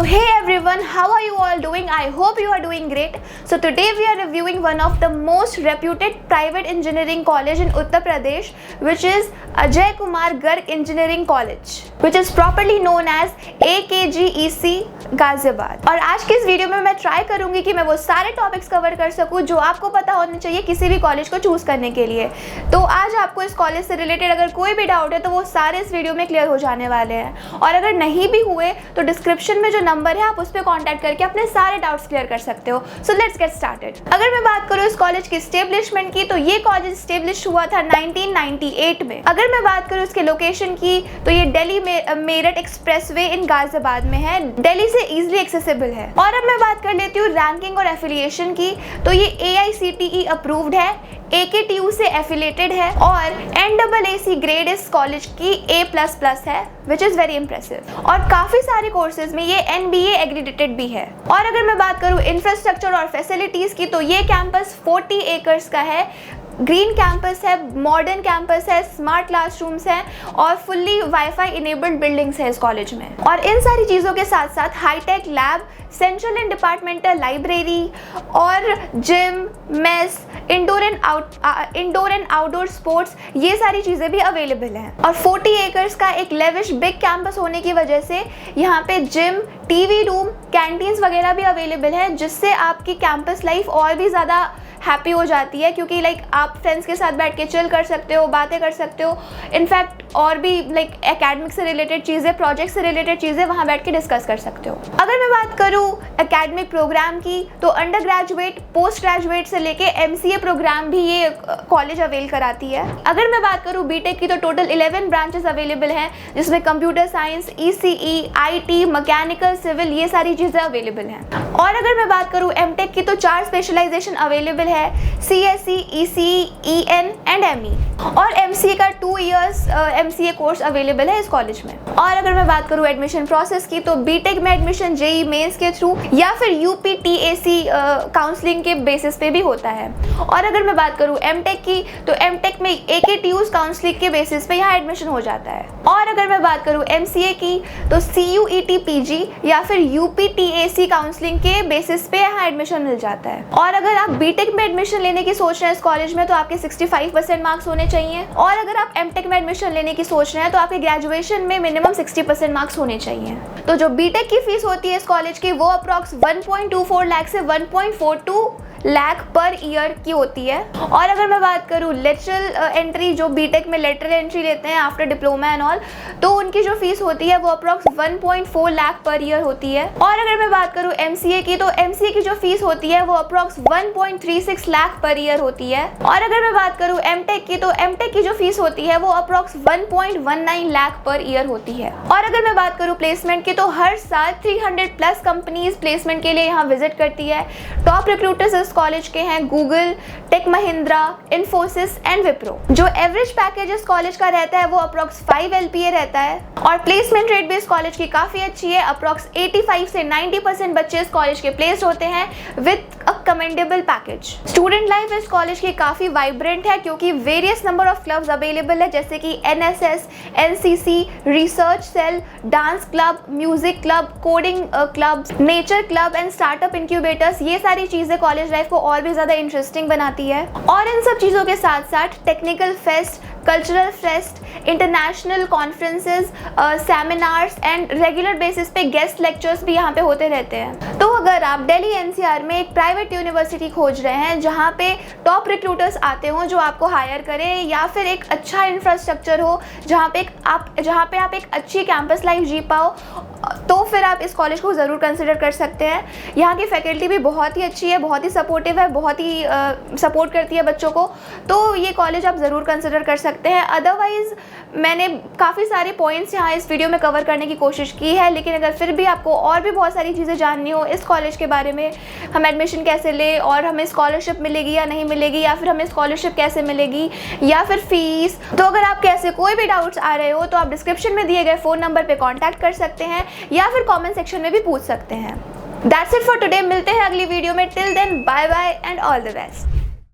So hey everyone, how are you all doing? I hope you are doing great. So today we are reviewing one of the most reputed private engineering college in Uttar Pradesh, which is Ajay Kumar Garg Engineering College, which is properly known as AKGEC Ghaziabad. और आज के इस video में मैं try करूंगी कि मैं वो सारे टॉपिक्स कवर कर सकूं जो आपको पता होने चाहिए किसी भी कॉलेज को चूज करने के लिए। तो आज आपको इस कॉलेज से रिलेटेड अगर कोई भी डाउट है तो वो सारे इस वीडियो में क्लियर हो जाने वाले हैं, और अगर नहीं भी हुए तो डिस्क्रिप्शन में जो नंबर है आप उस पर कॉन्टैक्ट करके अपने सारे डाउट्स क्लियर कर सकते हो। So let's get started. अगर मैं बात करूँ इस कॉलेज की स्टेब्लिशमेंट की, तो ये कॉलेज स्टेब्लिश हुआ था 1998 में। अगर मैं बात करूँ इसके लोकेशन की, तो ये दिल्ली मेरठ एक्सप्रेसवे इन गाजियाबाद में है, दिल्ली से इजीली एक्सेसिबल है। और अब मैं बात कर लेती हूँ रैंकिंग और एफिलिएशन की, तो ये AICTE अप्रूव्ड है, AKTU से एफिलेटेड है, और NAAC ग्रेड इस कॉलेज की A++ है, विच इज़ वेरी इंप्रेसिव। और काफ़ी सारे कोर्सेज में ये NBA एग्रीडेटेड भी है। और अगर मैं बात करूँ इंफ्रास्ट्रक्चर और फैसिलिटीज़ की, तो ये कैंपस 40 एकर्स का है, ग्रीन कैंपस है, मॉडर्न कैंपस है, स्मार्ट क्लासरूम्स हैं और फुल्ली वाईफाई इनेबल्ड बिल्डिंग्स है इस कॉलेज में। और इन सारी चीज़ों के साथ साथ hi tech lab, central and departmental library और gym, mess, indoor and outdoor sports, ये सारी चीज़ें भी अवेलेबल हैं। और 40 एकर्स का एक लेविश बिग कैंपस होने की वजह से यहाँ पे जिम, TV रूम, कैंटीन्स वगैरह भी अवेलेबल हैं, जिससे आपकी कैंपस लाइफ और भी ज़्यादा हैप्पी हो जाती है, क्योंकि आप फ्रेंड्स के साथ बैठ के चिल कर सकते हो, बातें कर सकते हो, इनफैक्ट और भी एकेडमिक से रिलेटेड चीज़ें, प्रोजेक्ट से रिलेटेड चीज़ें वहाँ बैठ के डिस्कस कर सकते हो। अगर मैं बात करूँ एकेडमिक प्रोग्राम की, तो अंडर ग्रेजुएट, पोस्ट ग्रेजुएट से लेके MCA प्रोग्राम भी ये कॉलेज अवेल कराती है। अगर मैं बात करूँ बीटेक की, तो टोटल 11 ब्रांचेस अवेलेबल हैं, जिसमें computer science, ECE, IT, mechanical, civil, ये सारी चीज़ें अवेलेबल हैं। और अगर मैं बात करूँ MTech की, तो 4 स्पेशलाइजेशन अवेलेबल है, CSE, ECE, EN and ME। और MCA का 2 इयर्स MCA कोर्स अवेलेबल है इस कॉलेज में। और अगर मैं बात करूँ एडमिशन प्रोसेस की, तो बीटेक में एडमिशन JEE मेंस के थ्रू या फिर UPTAC काउंसलिंग के बेसिस पे भी होता है। और अगर मैं बात करूँ MTech की, तो MTech में AKTU's काउंसलिंग के बेसिस पे यहाँ एडमिशन हो जाता है। और अगर मैं बात करूँ MCA की, तो CUET PG या फिर UPTAC काउंसलिंग के बेसिस पे यहाँ एडमिशन मिल जाता है। और अगर आप बीटेक में एडमिशन लेने की सोच रहे हैं इस कॉलेज में, तो आपके 65% मार्क्स होने चाहिए। और अगर आप MTech में एडमिशन लेने की सोच रहे हैं, तो आपके ग्रेजुएशन में मिनिमम 60% मार्क्स होने चाहिए। तो जो बीटेक की फीस होती है इस कॉलेज की, वो अप्रॉक्स 1.24 लाख से 1.42 लाख पर ईयर की होती है। और अगर मैं बात करूँ लेटरल एंट्री, जो बीटेक में लेटरल एंट्री लेते हैं आफ्टर डिप्लोमा एंड ऑल, तो उनकी जो फीस होती है वो अप्रॉक्स 1.4 लाख पर ईयर होती है। और अगर मैं बात करूँ MCA की, तो MCA की जो फीस होती है वो अप्रॉक्स 1.36 लाख पर ईयर होती है। और अगर मैं बात करूँ MTech की, तो MTech की जो फीस होती है वो अप्रॉक्स 1.19 लाख पर ईयर होती है। और अगर मैं बात करूँ प्लेसमेंट की, तो हर साल 300+ कंपनीज प्लेसमेंट के लिए यहाँ विजिट करती है। टॉप रिक्रूटर्स कॉलेज के हैं Google, tech Mahindra, Infosys and Wipro. जो एवरेज पैकेज इस कॉलेज का रहता है वो अप्रॉक्स 5 LPA रहता है। और प्लेसमेंट रेट भी इस कॉलेज की काफ़ी अच्छी है, अप्रॉक्स 85 से 90% बच्चे इस कॉलेज के प्लेस्ड होते हैं with a commendable package. Student life इस कॉलेज की काफ़ी वाइब्रेंट है, क्योंकि various number of clubs available है, जैसे कि NSS, NCC, research cell, dance club, music club, coding club, nature club and startup incubators. ये सारी चीज़ें कॉलेज लाइफ को और भी ज़्यादा इंटरेस्टिंग बनाती है। और इन सब चीज़ों के साथ साथ technical fest, cultural fest, international conferences, seminars and regular basis पे गेस्ट लेक्चर्स भी यहाँ पे होते रहते हैं। तो अगर आप दिल्ली NCR में एक प्राइवेट यूनिवर्सिटी खोज रहे हैं जहाँ पे टॉप रिक्रूटर्स आते हों जो आपको हायर करें, या फिर एक अच्छा इंफ्रास्ट्रक्चर हो जहाँ पे आप एक अच्छी कैंपस लाइफ जी पाओ, तो फिर आप इस कॉलेज को ज़रूर कंसिडर कर सकते हैं। यहाँ की फैकल्टी भी बहुत ही अच्छी है, बहुत ही सपोर्टिव है, बहुत ही सपोर्ट करती है बच्चों को, तो ये कॉलेज आप ज़रूर कंसिडर कर सकते हैं। अदरवाइज़ मैंने काफ़ी सारे पॉइंट्स यहाँ इस वीडियो में कवर करने की कोशिश की है, लेकिन अगर फिर भी आपको और भी बहुत सारी चीज़ें जाननी हो इस कॉलेज के बारे में, हम एडमिशन कैसे लें, और हमें स्कॉलरशिप मिलेगी या नहीं मिलेगी, या फिर हमें स्कॉलरशिप कैसे मिलेगी, या फिर फीस, तो अगर आपके ऐसे कोई भी डाउट्स आ रहे हो तो आप डिस्क्रिप्शन में दिए गए फ़ोन नंबर पर कॉन्टैक्ट कर सकते हैं, या फिर कॉमेंट सेक्शन में भी पूछ सकते हैं। That's it for today. मिलते हैं अगली वीडियो में। Till then bye bye and all the best.